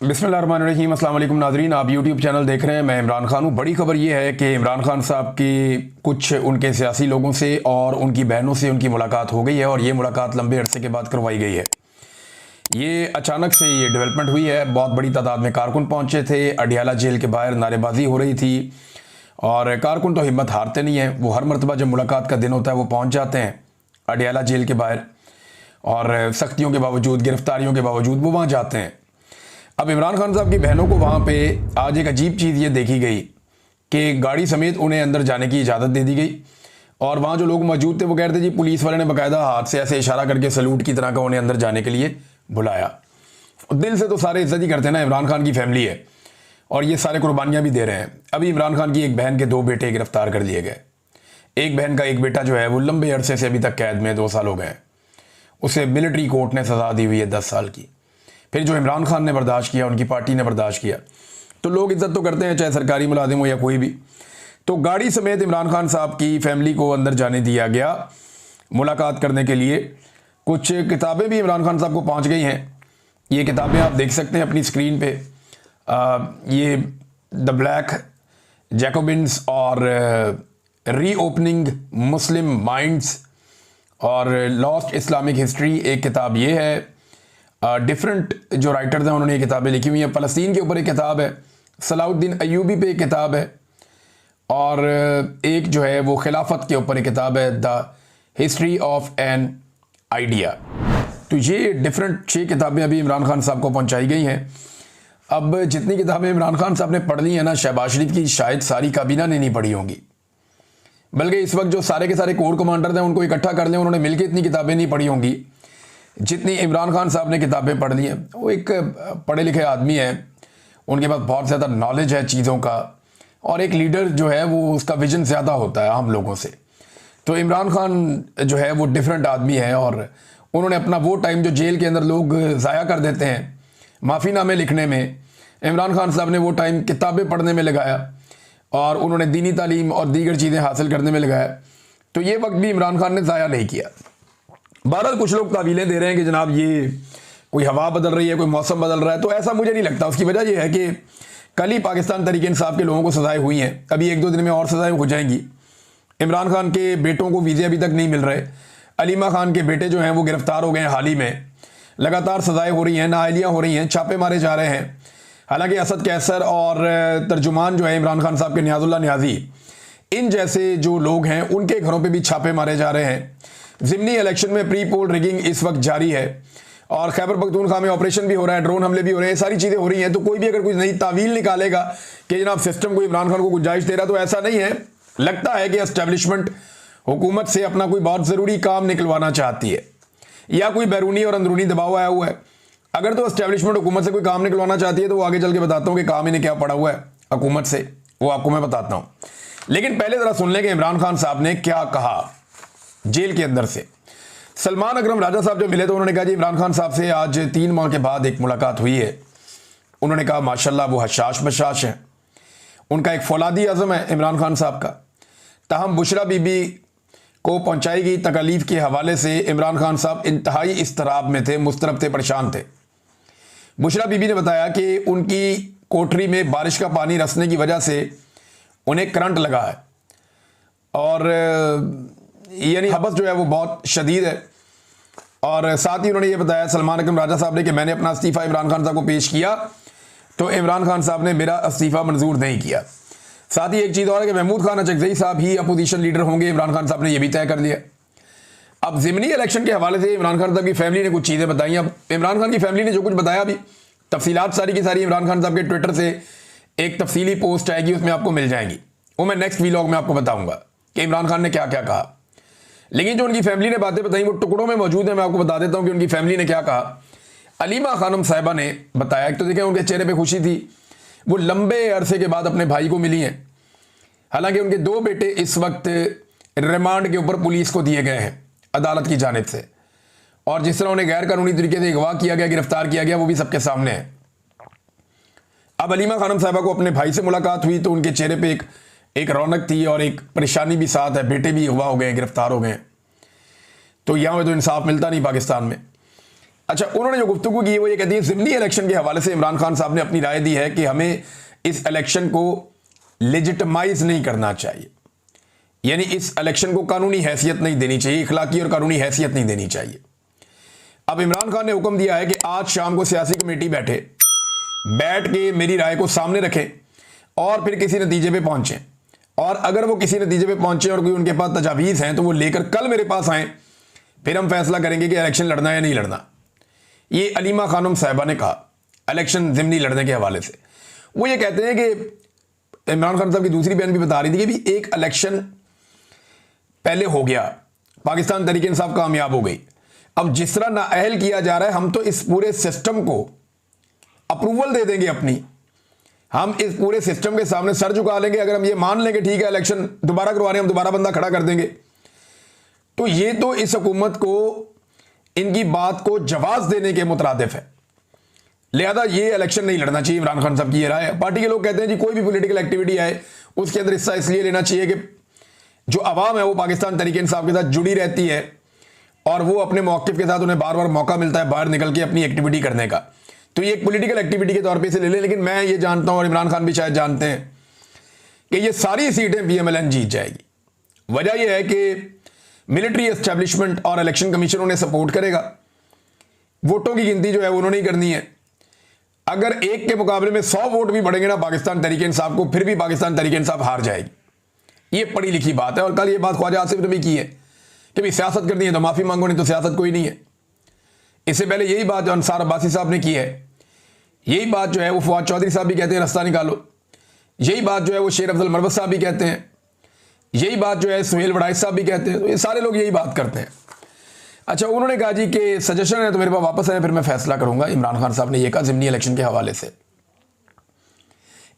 बिस्मिल्लाहिर्रहमानिर्रहीम, अस्सलाम वालेकुम नाज़रीन। आप यूट्यूब चैनल देख रहे हैं। मैं इमरान खान हूँ। बड़ी खबर ये है कि इमरान खान साहब की कुछ उनके सियासी लोगों से और उनकी बहनों से उनकी मुलाकात हो गई है और ये मुलाकात लंबे अरसे के बाद करवाई गई है। ये अचानक से ये डेवलपमेंट हुई है। बहुत बड़ी तादाद में कारकुन पहुँचे थे। अडियाला जेल के बाहर नारेबाजी हो रही थी और कारकुन तो हिम्मत हारते नहीं हैं। वो हर मरतबा जब मुलाकात का दिन होता है वो पहुँच जाते हैं अडियाला जेल के बाहर और सख्तियों के बावजूद, गिरफ्तारियों के बावजूद वो वहाँ जाते हैं। अब इमरान खान साहब की बहनों को वहाँ पे आज एक अजीब चीज़ ये देखी गई कि गाड़ी समेत उन्हें अंदर जाने की इजाज़त दे दी गई और वहाँ जो लोग मौजूद थे वो कह रहे थे जी, पुलिस वाले ने बाकायदा हाथ से ऐसे इशारा करके सैल्यूट की तरह का उन्हें अंदर जाने के लिए बुलाया। दिल से तो सारे इज्जत ही करते हैं ना, इमरान खान की फैमिली है और ये सारे कुर्बानियाँ भी दे रहे हैं। अभी इमरान खान की एक बहन के 2 बेटे गिरफ्तार कर लिए गए। एक बहन का एक बेटा जो है वो लंबे अरसे से अभी तक कैद में 2 साल हो गए। उसे मिलिट्री कोर्ट ने सज़ा दी हुई है 10 साल की। फिर जो इमरान खान ने बर्दाश्त किया, उनकी पार्टी ने बर्दाश्त किया। तो लोग इज्जत तो करते हैं, चाहे सरकारी मुलाजिम हो या कोई भी। तो गाड़ी समेत इमरान खान साहब की फैमिली को अंदर जाने दिया गया मुलाकात करने के लिए। कुछ किताबें भी इमरान खान साहब को पहुंच गई हैं। ये किताबें आप देख सकते हैं अपनी स्क्रीन पे। ये द ब्लैक जैकोबिन्स और रीओपनिंग मुस्लिम माइंड्स और लॉस्ट इस्लामिक हिस्ट्री एक किताब ये है। डिफरेंट जो राइटर्स हैं उन्होंने ये किताबें लिखी हुई हैं। फ़लस्तीन के ऊपर एक किताब है, सलाउद्दीन अयूबी पे एक किताब है और एक जो है वो खिलाफत के ऊपर एक किताब है, the history of an idea. तो ये डिफरेंट 6 किताबें अभी इमरान खान साहब को पहुंचाई गई हैं। अब जितनी किताबें इमरान खान साहब ने पढ़ ली हैं ना, शहबाज शरीफ की शायद सारी काबीना ने नहीं पढ़ी होंगी। बल्कि इस वक्त जो सारे के सारे कोर कमांडर हैं उनको इकट्ठा कर लें, उन्होंने मिलकर इतनी किताबें नहीं पढ़ी होंगी जितनी इमरान खान साहब ने किताबें पढ़ ली हैं। वो एक पढ़े लिखे आदमी है, उनके पास बहुत ज़्यादा नॉलेज है चीज़ों का और एक लीडर जो है वो उसका विजन ज़्यादा होता है हम लोगों से। तो इमरान खान जो है वो डिफरेंट आदमी है और उन्होंने अपना वो टाइम जो जेल के अंदर लोग ज़ाया कर देते हैं माफ़ीनामे लिखने में, इमरान खान साहब ने वो टाइम किताबें पढ़ने में लगाया और उन्होंने दीनी तालीम और दीगर चीज़ें हासिल करने में लगाया। तो ये वक्त भी इमरान खान ने ज़ाया नहीं किया। बहरहाल कुछ लोग तावीलें दे रहे हैं कि जनाब ये कोई हवा बदल रही है, कोई मौसम बदल रहा है, तो ऐसा मुझे नहीं लगता। उसकी वजह यह है कि कल ही पाकिस्तान तहरीक इंसाफ के लोगों को सज़ाएं हुई हैं, अभी 1-2 दिन में और सज़ाएं हो जाएंगी। इमरान खान के बेटों को वीज़े अभी तक नहीं मिल रहे। अलीमा खान के बेटे जो हैं वो गिरफ्तार हो गए हैं हाल ही में। लगातार सज़ाएं हो रही हैं, नाअहलियाँ हो रही हैं, छापे मारे जा रहे हैं। हालांकि असद कैसर और तर्जुमान जो है इमरान खान साहब के नियाज़ुल्लाह नियाज़ी, इन जैसे जो लोग हैं उनके घरों पर भी छापे मारे जा रहे हैं। ज़िमनी इलेक्शन में प्री पोल रिगिंग इस वक्त जारी है और खैबर पख्तूनख्वा में ऑपरेशन भी हो रहा है, ड्रोन हमले भी हो रहे हैं, सारी चीज़ें हो रही हैं। तो कोई भी अगर कोई नई तावील निकालेगा कि जनाब सिस्टम को इमरान खान को गुंजाइश दे रहा, तो ऐसा नहीं है। लगता है कि एस्टेब्लिशमेंट हुकूमत से अपना कोई बहुत ज़रूरी काम निकलवाना चाहती है या कोई बैरूनी और अंदरूनी दबाव आया हुआ है। अगर तो एस्टेब्लिशमेंट हुकूमत से कोई काम निकलवाना चाहती है तो वो आगे चल के बताता हूँ कि काम इन्हें क्या पड़ा हुआ है हुकूमत से, वो आपको मैं बताता हूँ। लेकिन पहले ज़रा सुन लें कि इमरान खान साहब ने क्या कहा जेल के अंदर से। सलमान अकरम राजा साहब जो मिले तो उन्होंने कहा जी इमरान खान साहब से आज 3 माह के बाद एक मुलाकात हुई है। उन्होंने कहा माशाल्लाह वो हशाश बशाश हैं, उनका एक फौलादी आज़म है इमरान खान साहब का। ताहम बुशरा बीबी को पहुंचाई गई तकलीफ़ के हवाले से इमरान खान साहब इंतहाई इस्तराब में थे, मुस्तरब थे, परेशान थे। बुशरा बीबी ने बताया कि उनकी कोठरी में बारिश का पानी रसने की वजह से उन्हें करंट लगा है और यानी हबस जो है वो बहुत शदीद है। और साथ ही उन्होंने ये बताया सलमान अकरम राजा साहब ने कि मैंने अपना इस्तीफ़ा इमरान खान साहब को पेश किया तो इमरान खान साहब ने मेरा इस्तीफ़ा मंजूर नहीं किया। साथ ही एक चीज़ और है कि महमूद खान अचकज़ई साहब ही अपोजिशन लीडर होंगे, इमरान खान साहब ने यह भी तय कर लिया। अब ज़िमनी इलेक्शन के हवाले से इमरान खान साहब की फैमिली ने कुछ चीज़ें बताई। अब इमरान खान की फैमिली ने जो कुछ बताया अभी तफसीलात सारी की सारी इमरान खान साहब के ट्विटर से एक तफसीली पोस्ट आएगी, उसमें आपको मिल जाएंगी। वो मैं नेक्स्ट व्लॉग में आपको बताऊँगा कि इमरान खान ने क्या क्या कहा। लेकिन जो उनकी फैमिली ने बातें बताई वो टुकड़ों में मौजूद है। मैं आपको बता देता हूं कि उनकी फैमिली ने क्या कहा। अलीमा खानम साहिबा ने बताया कि तो देखें उनके चेहरे पे खुशी थी, वो लंबे अरसे के बाद अपने भाई को मिली हैं। हालांकि उनके 2 बेटे इस वक्त रिमांड के ऊपर पुलिस को दिए गए हैं अदालत की जानिब से और जिस तरह उन्हें गैर कानूनी तरीके से अगवा किया गया, गिरफ्तार किया गया, वो भी सबके सामने है। अब अलीमा खानम साहिबा को अपने भाई से मुलाकात हुई तो उनके चेहरे पर एक रौनक थी और एक परेशानी भी साथ है। बेटे भी अगवा हो गए, गिरफ्तार हो गए। तो यहाँ पे तो इंसाफ मिलता नहीं पाकिस्तान में। अच्छा, उन्होंने जो गुफ्तगू की वो ये कहती है ज़िमनी इलेक्शन के हवाले से इमरान खान साहब ने अपनी राय दी है कि हमें इस इलेक्शन को लेजिटिमाइज नहीं करना चाहिए, यानी इस इलेक्शन को कानूनी हैसियत नहीं देनी चाहिए, इखलाकी और कानूनी हैसियत नहीं देनी चाहिए। अब इमरान खान ने हुक्म दिया है कि आज शाम को सियासी कमेटी बैठ के मेरी राय को सामने रखें और फिर किसी नतीजे पे पहुंचें, और अगर वो किसी नतीजे पे पहुंचे और कोई उनके पास तजावीज़ हैं तो वो लेकर कल मेरे पास आएँ, फिर हम फैसला करेंगे कि इलेक्शन लड़ना है या नहीं लड़ना। ये अलीमा खानम साहिबा ने कहा इलेक्शन ज़िमनी लड़ने के हवाले से। वो ये कहते हैं कि इमरान खान साहब की दूसरी बहन भी बता रही थी कि भी एक इलेक्शन पहले हो गया, पाकिस्तान तहरीक इंसाफ कामयाब हो गई, अब जिस तरह नाअहल किया जा रहा है हम तो इस पूरे सिस्टम को अप्रूवल दे देंगे अपनी, हम इस पूरे सिस्टम के सामने सर झुका लेंगे। अगर हम ये मान लेंगे ठीक है इलेक्शन दोबारा करवा रहे हैं, हम दोबारा बंदा खड़ा कर देंगे, तो ये तो इस हुकूमत को इनकी बात को जवाब देने के मुतरादिफ है। लिहाजा ये इलेक्शन नहीं लड़ना चाहिए। इमरान खान साहब की ये राय है। पार्टी के लोग कहते हैं जी कोई भी पॉलिटिकल एक्टिविटी आए उसके अंदर हिस्सा इसलिए लेना चाहिए कि जो अवाम है वो पाकिस्तान तहरीक इंसाफ के साथ जुड़ी रहती है और वो अपने मौक़िफ़ के साथ उन्हें बार बार मौका मिलता है बाहर निकल के अपनी एक्टिविटी करने का, तो ये एक पॉलिटिकल एक्टिविटी के तौर पे इसे ले लें। लेकिन मैं ये जानता हूँ और इमरान खान भी शायद जानते हैं कि ये सारी सीटें PMLN जीत जाएगी। वजह यह है कि मिलिट्री एस्टेब्लिशमेंट और इलेक्शन कमीशन उन्हें सपोर्ट करेगा, वोटों की गिनती जो है उन्होंने ही करनी है। अगर एक के मुकाबले में 100 वोट भी बढ़ेंगे ना पाकिस्तान तहरीक इंसाफ को, फिर भी पाकिस्तान तहरीक इंसाफ हार जाएगी। ये पढ़ी लिखी बात है। और कल ये बात ख्वाजा आसिफ ने भी की है कि भाई सियासत करनी है तो माफ़ी मांगो, नहीं तो सियासत कोई नहीं है। इससे पहले यही बात जो अंसार अब्बासी साहब ने की है, यही बात जो है वो फवाद चौधरी साहब भी कहते हैं रास्ता निकालो, यही बात जो है वो शेर अफजल मरवत साहब भी कहते हैं, यही बात जो है सुहेल वड़ाइच साहब भी कहते हैं। तो ये सारे लोग यही बात करते हैं। अच्छा, उन्होंने कहा जी कि सजेशन है तो मेरे पास वापस आए फिर मैं फैसला करूंगा। इमरान खान साहब ने यह कहा ज़िमनी इलेक्शन के हवाले से।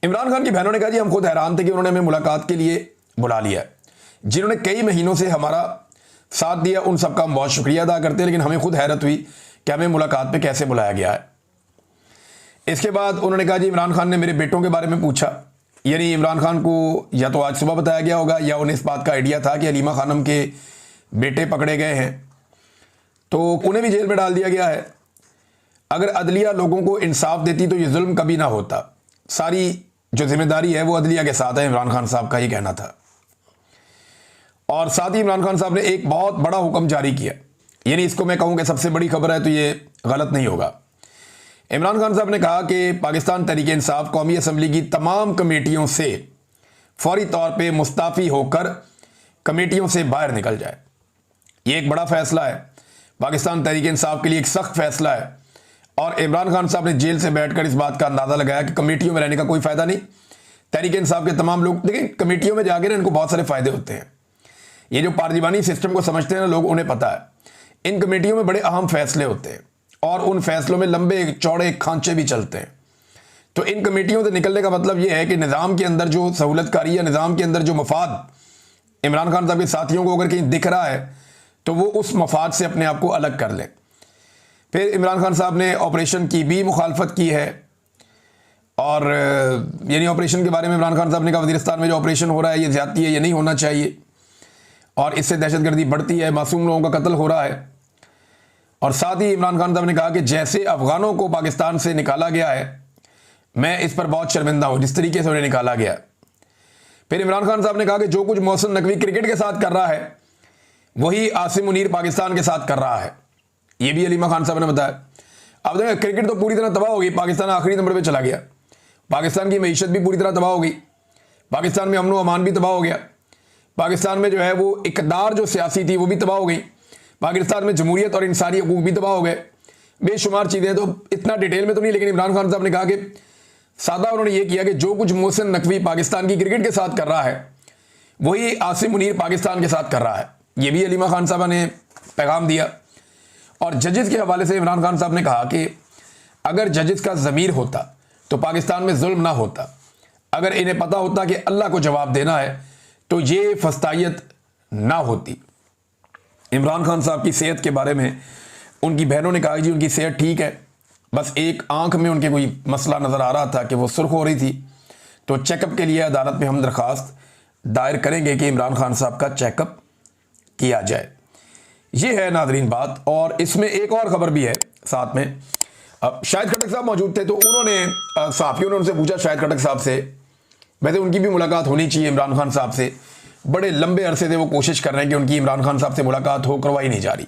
इमरान खान की बहनों ने कहा जी हम खुद हैरान थे कि उन्होंने हमें मुलाकात के लिए बुला लिया, जिन्होंने कई महीनों से हमारा साथ दिया उन सबका हम बहुत शुक्रिया अदा करते हैं, लेकिन हमें खुद हैरत हुई कि हमें मुलाकात पे कैसे बुलाया गया है। इसके बाद उन्होंने कहा जी इमरान खान ने मेरे बेटों के बारे में पूछा, यानी इमरान खान को या तो आज सुबह बताया गया होगा या उन्हें इस बात का आइडिया था कि अलीमा खानम के बेटे पकड़े गए हैं तो उन्हें भी जेल में डाल दिया गया है। अगर अदलिया लोगों को इंसाफ देती तो ये जुल्म कभी ना होता। सारी जो जिम्मेदारी है वो अदलिया के साथ है, इमरान खान साहब का ही कहना था। और साथ ही इमरान खान साहब ने एक बहुत बड़ा हुक्म जारी किया, यानी इसको मैं कहूँ कि सबसे बड़ी खबर है तो ये गलत नहीं होगा। इमरान खान साहब ने कहा कि पाकिस्तान तहरीक इंसाफ कौमी असम्बली की तमाम कमेटियों से फौरी तौर पे मुस्ताफ़ी होकर कमेटियों से बाहर निकल जाए। ये एक बड़ा फैसला है, पाकिस्तान तहरीक इंसाफ के लिए एक सख्त फैसला है। और इमरान खान साहब ने जेल से बैठकर इस बात का अंदाज़ा लगाया कि कमेटियों में रहने का कोई फ़ायदा नहीं। तहरीक इंसाफ के तमाम लोग देखिए कमेटियों में जाकर इनको बहुत सारे फ़ायदे होते हैं। ये जो पार्लिमानी सिस्टम को समझते हैं ना लोग, उन्हें पता है इन कमेटियों में बड़े अहम फैसले होते हैं और उन फैसलों में लंबे चौड़े खांचे भी चलते हैं। तो इन कमेटियों से निकलने का मतलब ये है कि निज़ाम के अंदर जो सहूलतकारी या निज़ाम के अंदर जो मफाद इमरान खान साहब के साथियों को अगर कहीं दिख रहा है तो वो उस मफाद से अपने आप को अलग कर लें। फिर इमरान खान साहब ने ऑपरेशन की भी मुखालफत की है और यानी ऑपरेशन के बारे में इमरान खान साहब ने कहा वज़ीरिस्तान में जो ऑपरेशन हो रहा है ये ज़्यादती है, ये नहीं होना चाहिए और इससे दहशतगर्दी बढ़ती है, मासूम लोगों का कत्ल हो रहा है। और साथ ही इमरान खान साहब ने कहा कि जैसे अफ़गानों को पाकिस्तान से निकाला गया है मैं इस पर बहुत शर्मिंदा हूँ जिस तरीके से उन्हें निकाला गया। फिर इमरान खान साहब ने कहा कि जो कुछ मोहसिन नकवी क्रिकेट के साथ कर रहा है वही आसिम मुनीर पाकिस्तान के साथ कर रहा है, ये भी अलीमा खान साहब ने बताया। अब देखिए क्रिकेट तो पूरी तरह तबाह हो गई, पाकिस्तान आखिरी नंबर पे चला गया, पाकिस्तान की मईशत भी पूरी तरह तबाह हो गई, पाकिस्तान में अमन व अमान भी तबाह हो गया, पाकिस्तान में जो है वो इक़्तिदार जो सियासी थी वो भी तबाह हो गई, पाकिस्तान में जमहूरियत और इंसानी हकूक़ भी तबाह हो गए, बेशुमार चीज़ें। तो इतना डिटेल में तो नहीं, लेकिन इमरान खान साहब ने कहा कि सादा उन्होंने ये किया कि जो कुछ मोहसिन नकवी पाकिस्तान की क्रिकेट के साथ कर रहा है वही आसिम मुनीर पाकिस्तान के साथ कर रहा है। ये भी अलीमा खान साहब ने पैगाम दिया। और जजेस के हवाले से इमरान खान साहब ने कहा कि अगर जजेस का ज़मीर होता तो पाकिस्तान में जुल्म ना होता, अगर इन्हें पता होता कि अल्लाह को जवाब देना है तो ये फस्तायत ना होती। इमरान खान साहब की सेहत के बारे में उनकी बहनों ने कहा जी उनकी सेहत ठीक है, बस एक आंख में उनके कोई मसला नज़र आ रहा था कि वो सुर्ख हो रही थी, तो चेकअप के लिए अदालत में हम दरख्वास्त दायर करेंगे कि इमरान खान साहब का चेकअप किया जाए। ये है नाजरीन बात। और इसमें एक और खबर भी है साथ में। अब शाहिद खट्टक साहब मौजूद थे तो उन्होंने सहाफियों ने उनसे पूछा शाहिद खट्टक साहब से, वैसे उनकी भी मुलाकात होनी चाहिए इमरान खान साहब से, बड़े लंबे अरसे से वो कोशिश कर रहे हैं कि उनकी इमरान खान साहब से मुलाकात हो, करवाई नहीं जा रही।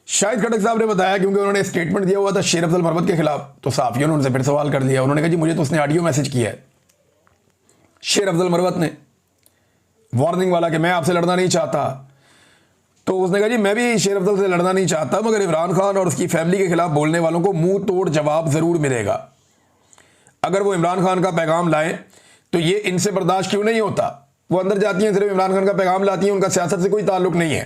शाहिद खट्टक साहब ने बताया, क्योंकि उन्होंने स्टेटमेंट दिया हुआ था शेर अफजल मरवत के खिलाफ, तो सहाफियों ने उनसे फिर सवाल कर दिया। उन्होंने कहा जी मुझे तो उसने ऑडियो मैसेज किया है शेर अफजल मरवत ने, वार्निंग वाला कि मैं आपसे लड़ना नहीं चाहता। तो उसने कहा जी मैं भी शेर अफजल से लड़ना नहीं चाहता, मगर इमरान खान और उसकी फैमिली के खिलाफ बोलने वालों को मुंह तोड़ जवाब जरूर मिलेगा। अगर वो इमरान खान का पैगाम लाए तो ये इनसे बर्दाश्त क्यों नहीं होता। वो अंदर जाती हैं, सिर्फ इमरान खान का पैगाम लाती हैं, उनका सियासत से कोई ताल्लुक नहीं है,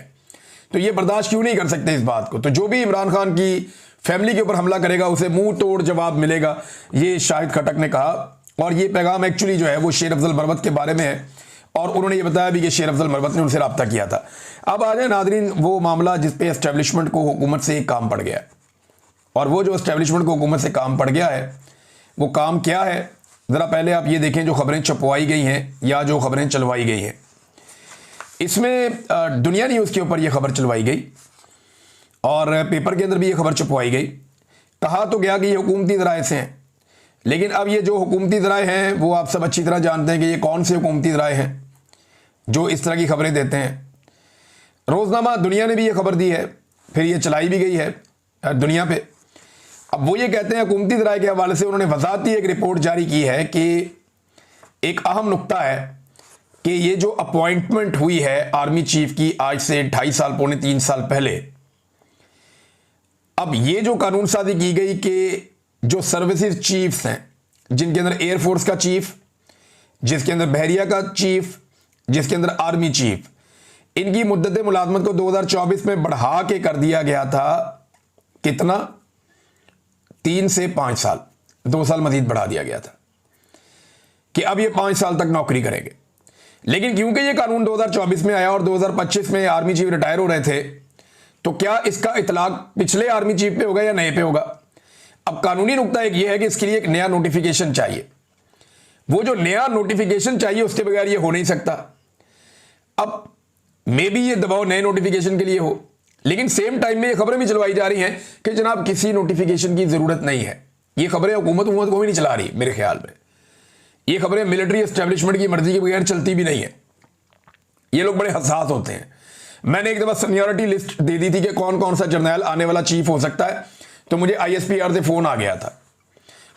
तो ये बर्दाश्त क्यों नहीं कर सकते इस बात को। तो जो भी इमरान खान की फैमिली के ऊपर हमला करेगा उसे मुंह तोड़ जवाब मिलेगा, ये शाहिद खट्टक ने कहा। और ये पैगाम एक्चुअली जो है वो शेर अफजल मरवत के बारे में है, और उन्होंने ये बताया भी कि शेर अफजल मरवत ने उनसे रब्ता किया था। अब आ जाए नादरीन वो मामला जिसपे एस्टेब्लिशमेंट को हुकूमत से एक काम पड़ गया, और वो जो एस्टेब्लिशमेंट को हुकूमत से काम पड़ गया है वो काम क्या है, ज़रा पहले आप ये देखें जो खबरें छपवाई गई हैं या जो खबरें चलवाई गई हैं। इसमें दुनिया न्यूज़ के ऊपर ये खबर चलवाई गई और पेपर के अंदर भी ये खबर छपवाई गई। कहा तो गया कि ये हुकूमती ज़राए से हैं, लेकिन अब ये जो हुकूमती ज़राए हैं वो आप सब अच्छी तरह जानते हैं कि ये कौन से हुकूमती ज़राए हैं जो इस तरह की खबरें देते हैं। रोज़नामा दुनिया ने भी ये खबर दी है, फिर ये चलाई भी गई है दुनिया पे। अब वो ये कहते हैं हुकूमती ज़राए के हवाले से उन्होंने वज़ाहती एक रिपोर्ट जारी की है कि एक अहम नुक्ता है कि ये जो अपॉइंटमेंट हुई है आर्मी चीफ की आज से 2.5 साल पौने 3 साल पहले, अब ये जो कानून साजी की गई कि जो सर्विसेज चीफ्स हैं, जिनके अंदर एयरफोर्स का चीफ, जिसके अंदर बहरिया का चीफ, जिसके अंदर आर्मी चीफ, इनकी मुद्दत मुलाजमत को 2024 में बढ़ा के कर दिया गया था। कितना? 3 से 5 साल, 2 साल मजीद बढ़ा दिया गया था कि अब ये 5 साल तक नौकरी करेंगे। लेकिन क्योंकि ये कानून 2024 में आया और 2025 में आर्मी चीफ रिटायर हो रहे थे, तो क्या इसका इतलाक पिछले आर्मी चीफ पे होगा या नए पे होगा। अब कानूनी नुकता एक ये है कि इसके लिए एक नया नोटिफिकेशन चाहिए। वो जो नया नोटिफिकेशन चाहिए उसके बगैर ये हो नहीं सकता। अब मे बी ये दबाव नए नोटिफिकेशन के लिए हो, लेकिन सेम टाइम में ये खबरें भी चलवाई जा रही हैं कि जनाब किसी नोटिफिकेशन की जरूरत नहीं है। ये खबरें हुकूमत को भी नहीं चला रही मेरे ख्याल में। ये खबरें मिलिट्री एस्टेब्लिशमेंट की मर्जी के बगैर चलती भी नहीं है। ये लोग बड़े हसास होते हैं। मैंने एक दफा सीनियरिटी लिस्ट दे दी थी कि कौन कौन सा जर्नैल आने वाला चीफ हो सकता है, तो मुझे ISPR से फोन आ गया था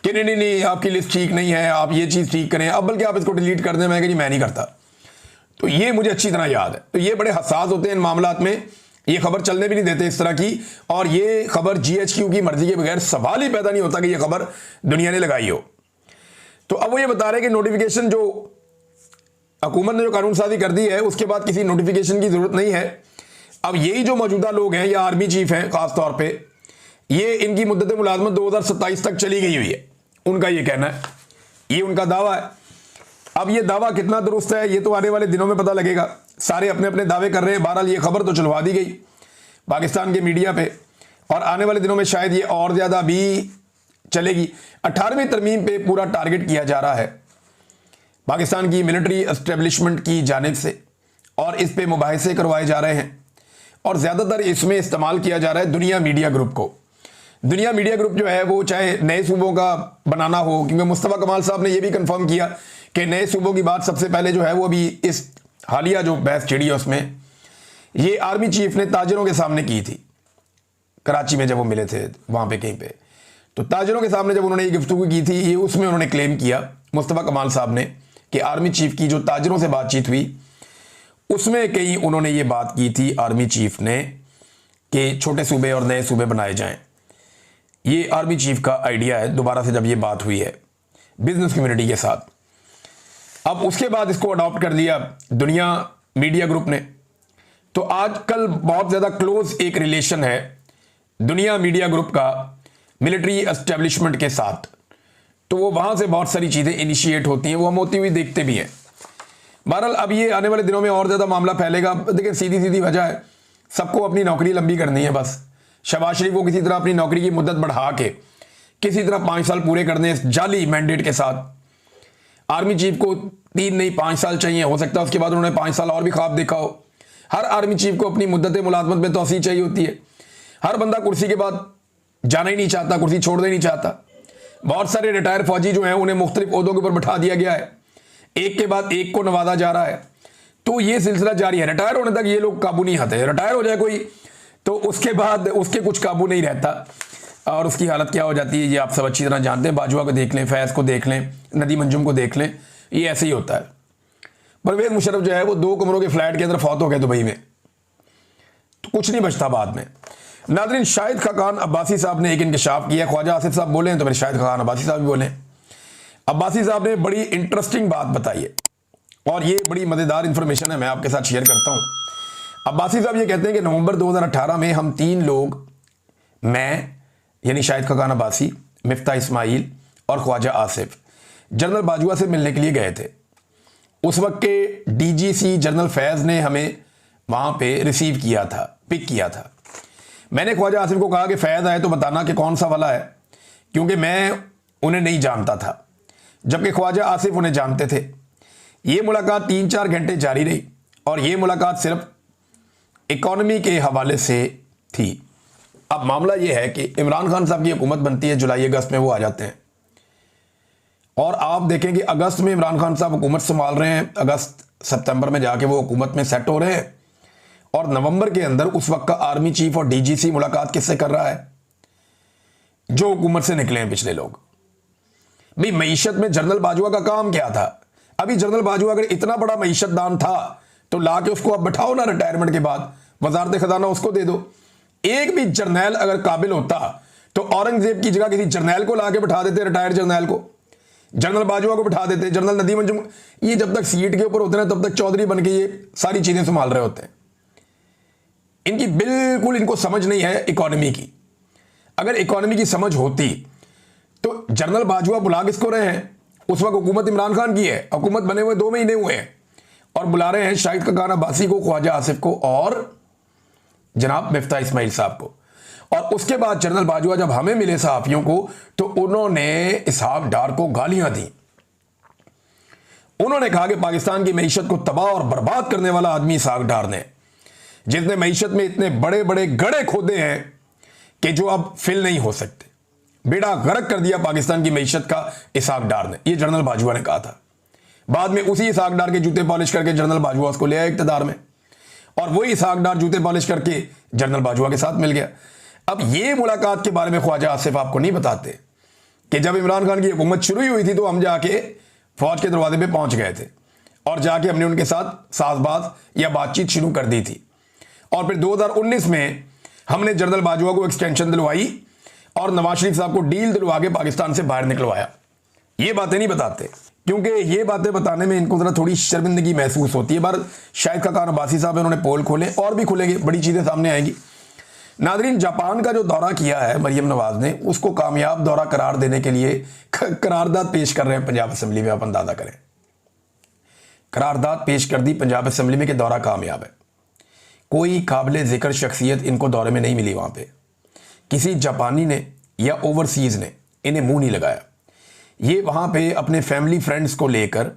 कि नहीं नहीं आपकी लिस्ट ठीक नहीं है, आप ये चीज़ ठीक करें, अब बल्कि आप इसको डिलीट कर दें। मैं कहा जी मैं नहीं करता। तो ये मुझे अच्छी तरह याद है। तो ये बड़े हसास होते हैं इन मामलात में, ये खबर चलने भी नहीं देते इस तरह की। और ये खबर GHQ की मर्जी के बगैर सवाल ही पैदा नहीं होता कि ये खबर दुनिया ने लगाई हो। तो अब वो ये बता रहे कि नोटिफिकेशन जो हुकूमत ने जो कानून साजी कर दी है उसके बाद किसी नोटिफिकेशन की जरूरत नहीं है। अब यही जो मौजूदा लोग हैं या आर्मी चीफ हैं खास तौर पे, ये इनकी मुद्दत मुलाजमत 2027 तक चली गई हुई है, उनका ये कहना है, ये उनका दावा है। अब ये दावा कितना दुरुस्त है ये तो आने वाले दिनों में पता लगेगा। सारे अपने अपने दावे कर रहे हैं। बहरहाल ये खबर तो चलवा दी गई पाकिस्तान के मीडिया पे, और आने वाले दिनों में शायद ये और ज़्यादा भी चलेगी। 18वीं तरमीम पे पूरा टारगेट किया जा रहा है पाकिस्तान की मिलिट्री एस्टेब्लिशमेंट की जानिब से, और इस पे मुबाहिसे करवाए जा रहे हैं, और ज़्यादातर इसमें इस्तेमाल किया जा रहा है दुनिया मीडिया ग्रुप को। दुनिया मीडिया ग्रुप जो है वो चाहे नए सूबों का बनाना हो, क्योंकि मुस्तफ़ा कमाल साहब ने ये भी कंफर्म किया कि नए सूबों की बात सबसे पहले जो है वो अभी इस हालिया जो बहस छिड़ी है उसमें ये आर्मी चीफ ने ताजरों के सामने की थी, कराची में जब वो मिले थे वहाँ पे कहीं पे। तो ताजरों के सामने जब उन्होंने ये गुफ्तगू की थी, ये उसमें उन्होंने क्लेम किया मुस्तफ़ा कमाल साहब ने कि आर्मी चीफ की जो ताजरों से बातचीत हुई उसमें कहीं उन्होंने ये बात की थी आर्मी चीफ ने कि छोटे सूबे और नए सूबे बनाए जाएं। ये आर्मी चीफ का आइडिया है दोबारा से जब ये बात हुई है बिजनेस कम्युनिटी के साथ। अब उसके बाद इसको अडॉप्ट कर लिया दुनिया मीडिया ग्रुप ने। तो आजकल बहुत ज़्यादा क्लोज एक रिलेशन है दुनिया मीडिया ग्रुप का मिलिट्री एस्टेब्लिशमेंट के साथ। तो वो वहाँ से बहुत सारी चीज़ें इनिशिएट होती हैं, वो हम होती हुई देखते भी हैं। बहरहाल अब ये आने वाले दिनों में और ज़्यादा मामला फैलेगा। देखिए सीधी सीधी वजह है, सबको अपनी नौकरी लंबी करनी है बस। शहबाज शरीफ को किसी तरह अपनी नौकरी की मुद्दत बढ़ा के किसी तरह 5 साल पूरे करने इस जाली मैंडेट के साथ। आर्मी चीफ को 3 नहीं 5 साल चाहिए, हो सकता है उसके बाद उन्होंने 5 साल और भी ख्वाब देखा हो, हर आर्मी चीफ को अपनी मुद्दत मुलाजमत में तोसी चाहिए होती है। हर बंदा कुर्सी के बाद जाना ही नहीं चाहता, कुर्सी छोड़ना ही नहीं चाहता। बहुत सारे रिटायर फौजी जो हैं उन्हें मुख्तलिफ ओहदों के ऊपर बैठा दिया गया है, एक के बाद एक को नवाजा जा रहा है। तो ये सिलसिला जारी है, रिटायर होने तक ये लोग काबू नहीं आते। रिटायर हो जाए कोई तो उसके बाद उसके कुछ काबू नहीं रहता और उसकी हालत क्या हो जाती है ये आप सब अच्छी तरह जानते हैं। बाजवा को देख लें, फैज़ को देख लें, नदीम अंजुम को देख लें, ये ऐसे ही होता है। परवेज़ मुशर्रफ जो है वो 2 कमरों के फ्लैट के अंदर फौत हो गए दुबई में, तो कुछ नहीं बचता बाद में। नाज़रीन, शाहिद खाकान अब्बासी साहब ने एक इंकशाफ किया। ख्वाजा आसिफ साहब बोले तो फिर शाहिद खाकान अब्बासी साहब भी बोले। अब्बासी साहब ने बड़ी इंटरेस्टिंग बात बताई है और ये बड़ी मज़ेदार इंफॉर्मेशन है, मैं आपके साथ शेयर करता हूँ। अब्बासी साहब ये कहते हैं कि नवंबर 2018 में हम 3 लोग, मैं यानी शाहिद खाकान अब्बासी, मिफ्ता इस्माइल और ख्वाजा आसिफ, जनरल बाजवा से मिलने के लिए गए थे। उस वक्त के डीजीसी जनरल फैज़ ने हमें वहाँ पे रिसीव किया था, पिक किया था। मैंने ख्वाजा आसिफ को कहा कि फैज़ आए तो बताना कि कौन सा वाला है, क्योंकि मैं उन्हें नहीं जानता था, जबकि ख्वाजा आसिफ उन्हें जानते थे। ये मुलाकात 3-4 घंटे जारी रही और ये मुलाकात सिर्फ इकॉनमी के हवाले से थी। अब मामला ये है कि इमरान खान साहब की हुकूमत बनती है, जुलाई अगस्त में वो आ जाते हैं और आप देखें कि अगस्त में इमरान खान साहब हुकूमत संभाल रहे हैं, अगस्त सितंबर में जाके वो हुकूमत में सेट हो रहे हैं और नवंबर के अंदर उस वक्त का आर्मी चीफ और डीजीसी मुलाकात किससे कर रहा है? जो हुकूमत से निकले हैं पिछले लोग। भाई मईशत में जनरल बाजवा का काम क्या था? अभी जनरल बाजवा अगर इतना बड़ा मईशतदान था तो ला के उसको अब बैठाओ ना, रिटायरमेंट के बाद वजारत खजाना उसको दे दो। एक भी जर्नैल अगर काबिल होता तो औरंगजेब की जगह किसी जर्नैल को ला के बैठा देते, रिटायर्ड जर्नैल को, जनरल बाजवा को बैठा देते, जनरल नदीम अंजुम। ये जब तक सीट के ऊपर होते हैं तब तक चौधरी बन के ये सारी चीजें संभाल रहे होते हैं। इनकी बिल्कुल इनको समझ नहीं है इकोनॉमी की। अगर इकोनॉमी की समझ होती तो जनरल बाजवा बुला किसको रहे हैं? उस वक्त हुकूमत इमरान खान की है, हुकूमत बने हुए 2 महीने हुए हैं और बुला रहे हैं शाहिद खाकान अब्बासी को, ख्वाजा आसिफ को और जनाब मिफ्ता इस्माइल साहब को। और उसके बाद जनरल बाजवा जब हमें मिले सहाफियों को तो उन्होंने इसहाक डार को गालियां दी। उन्होंने कहा कि पाकिस्तान की मईशत को तबाह और बर्बाद करने वाला आदमी इसहाक डार ने, जिसने मईशत में इतने बड़े बड़े गड्ढे खोदे हैं कि जो अब फिल नहीं हो सकते। बेड़ा गर्क कर दिया पाकिस्तान की मईशत का इसहाक डार ने, यह जनरल बाजवा ने कहा था। बाद में उसी इसहाक डार के जूते पॉलिश करके जनरल बाजवा उसको ले आया इक़्तिदार में और वही इसहाक डार जूते पॉलिश करके जनरल बाजवा के साथ मिल गया। अब ये मुलाकात के बारे में ख्वाजा आसिफ आपको नहीं बताते कि जब इमरान खान की हुकूमत शुरू ही हुई थी तो हम जाके फौज के दरवाजे पे पहुंच गए थे और जाके हमने उनके साथ साजबाज या बातचीत शुरू कर दी थी। और फिर 2019 में हमने जनरल बाजवा को एक्सटेंशन दिलवाई और नवाज शरीफ साहब को डील दिलवा के पाकिस्तान से बाहर निकलवाया। ये बातें नहीं बताते क्योंकि ये बातें बताने में इनको जरा थोड़ी शर्मिंदगी महसूस होती है। बार शाहिद खाकान अब्बासी साहब उन्होंने पोल खोले और भी खुलेंगे, बड़ी चीजें सामने आएंगी। नादरीन, जापान का जो दौरा किया है मरियम नवाज ने, उसको कामयाब दौरा करार देने के लिए करारदाद पेश कर रहे हैं पंजाब असेंबली में। आप अंदाजा करें, करारदाद पेश कर दी पंजाब असेंबली में कि दौरा कामयाब है। कोई काबिल जिक्र शख्सियत इनको दौरे में नहीं मिली। वहां पे किसी जापानी ने या ओवरसीज ने इन्हें मुंह नहीं लगाया। ये वहां पे अपने फैमिली फ्रेंड्स को लेकर,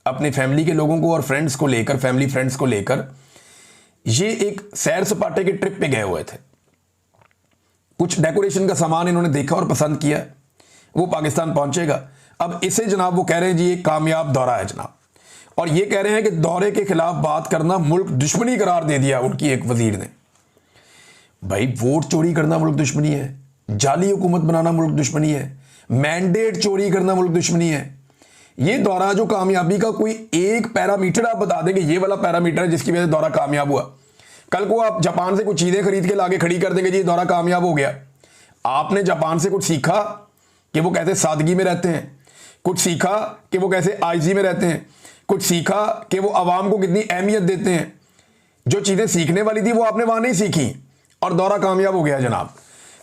अपने फैमिली के लोगों को और फ्रेंड्स को लेकर, फैमिली फ्रेंड्स को लेकर ये एक सैर सपाटे के ट्रिप पे गए हुए थे। कुछ डेकोरेशन का सामान इन्होंने देखा और पसंद किया, वो पाकिस्तान पहुंचेगा। अब इसे जनाब वो कह रहे हैं जी एक कामयाब दौरा है जनाब, और ये कह रहे हैं कि दौरे के खिलाफ बात करना मुल्क दुश्मनी करार दे दिया उनकी एक वजीर ने। भाई वोट चोरी करना मुल्क दुश्मनी है, जाली हुकूमत बनाना मुल्क दुश्मनी है, मैंडेट चोरी करना मुल्क दुश्मनी है। ये दौरा जो कामयाबी का कोई एक पैरामीटर आप बता देंगे, ये वाला पैरामीटर है जिसकी वजह से दौरा कामयाब हुआ। कल को आप जापान से कुछ चीजें खरीद के लाके खड़ी कर देंगे जी दौरा कामयाब हो गया। आपने जापान से कुछ सीखा कि वो कैसे सादगी में रहते हैं, कुछ सीखा कि वो कैसे आइजी में रहते हैं, कुछ सीखा कि वो आवाम को कितनी अहमियत देते हैं। जो चीजें सीखने वाली थी वो आपने वहां नहीं सीखी और दौरा कामयाब हो गया जनाब।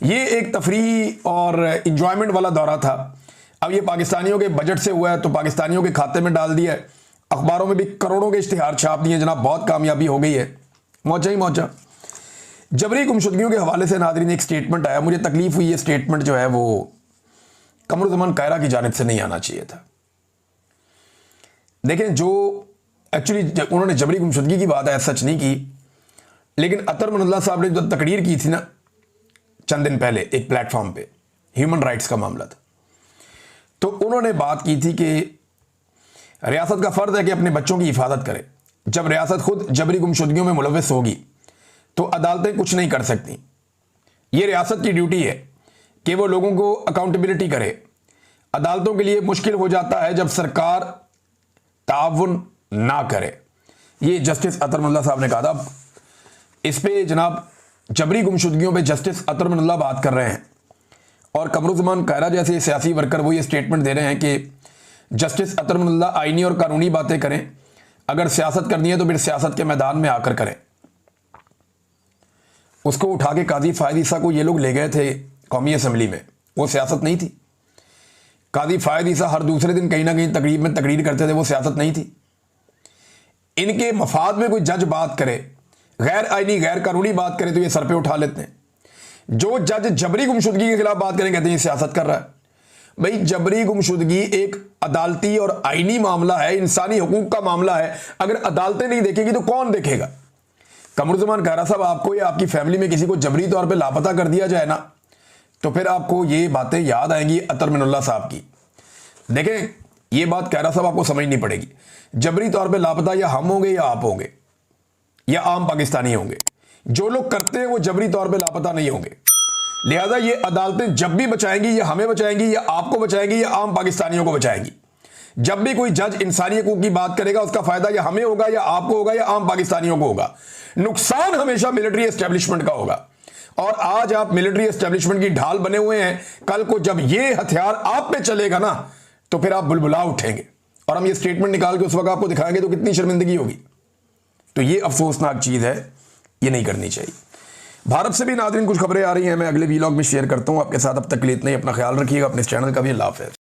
ये एक तफरी और इंजॉयमेंट वाला दौरा था। अब ये पाकिस्तानियों के बजट से हुआ है तो पाकिस्तानियों के खाते में डाल दिया है, अखबारों में भी करोड़ों के इश्तिहार छाप दिए जनाब, बहुत कामयाबी हो गई है, मौजा ही मौजा। जबरी गुमशुदगियों के हवाले से नादरीन एक स्टेटमेंट आया, मुझे तकलीफ हुई। ये स्टेटमेंट जो है वो कमरुज़्ज़मान कायरा की जानिब से नहीं आना चाहिए था। देखें, जो एक्चुअली उन्होंने जबरी गुमशुदगी की बात है सच नहीं की, लेकिन अतर अमानुल्लाह साहब ने जो तकरीर की थी ना चंद दिन पहले एक प्लेटफॉर्म पे, ह्यूमन राइट्स का मामला था, तो उन्होंने बात की थी कि रियासत का फर्ज है कि अपने बच्चों की हिफाजत करे। जब रियासत खुद जबरी गुमशुदगियों में मुलव्वस होगी तो अदालतें कुछ नहीं कर सकती। ये रियासत की ड्यूटी है कि वो लोगों को अकाउंटेबिलिटी करे। अदालतों के लिए मुश्किल हो जाता है जब सरकार ताउन ना करे। ये जस्टिस अतर अमानुल्लाह साहब ने कहा था। इस पे जनाब जबरी गुमशुदगियों पे जस्टिस अतर अमानुल्लाह बात कर रहे हैं और कमरुज़्ज़मान कायरा जैसे सियासी वर्कर वो ये स्टेटमेंट दे रहे हैं कि जस्टिस अतर अमानुल्लाह आईनी और कानूनी बातें करें, अगर सियासत करनी है तो फिर सियासत के मैदान में आकर करें। उसको उठा के काजी फ़ायद ईसा को ये लोग ले गए थे कौमी असम्बली में, वो सियासत नहीं थी। काजी फ़ायद ईसा हर दूसरे दिन कहीं ना कहीं तकरीब में तकरीर करते थे, वो सियासत नहीं थी। इनके मफाद में कोई जज बात करे, गैर आईनी गैर कानूनी बात करे तो ये सर पे उठा लेते हैं। जो जज जबरी गुमशुदगी के खिलाफ बात करें कहते हैं ये सियासत कर रहा है। भाई जबरी गुमशुदगी एक अदालती और आईनी मामला है, इंसानी हुकूक का मामला है। अगर अदालतें नहीं देखेगी तो कौन देखेगा? कमरुज़्ज़मान कायरा साहब, आपको या आपकी फैमिली में किसी को जबरी तौर पे लापता कर दिया जाए ना तो फिर आपको ये बातें याद आएंगी अतर अमानुल्लाह साहब की। देखें, ये बात कायरा साहब आपको समझनी पड़ेगी। जबरी तौर पे लापता या हम होंगे या आप होंगे या आम पाकिस्तानी होंगे। जो लोग करते हैं वो जबरी तौर पे लापता नहीं होंगे। लिहाजा ये अदालतें जब भी बचाएंगी या हमें बचाएंगी या आपको बचाएंगी या आम पाकिस्तानियों को बचाएंगी। जब भी कोई जज इंसानी हकूक की बात करेगा उसका फायदा या हमें होगा या आपको होगा या आम पाकिस्तानियों को होगा। नुकसान हमेशा मिलिट्री एस्टेब्लिशमेंट का होगा। और आज आप मिलिट्री एस्टेब्लिशमेंट की ढाल बने हुए हैं, कल को जब ये हथियार आप पे चलेगा ना तो फिर आप बुलबुला उठेंगे और हम ये स्टेटमेंट निकाल के उस वक्त आपको दिखाएंगे तो कितनी शर्मिंदगी होगी। तो ये अफसोसनाक चीज है, ये नहीं करनी चाहिए। भारत से भी नाज़रीन कुछ खबरें आ रही हैं, मैं अगले वीलॉग में शेयर करता हूं आपके साथ। अब तक के लिए इतना ही, अपना ख्याल रखिएगा, अपने इस चैनल का भी। अल्लाह हाफ़िज़।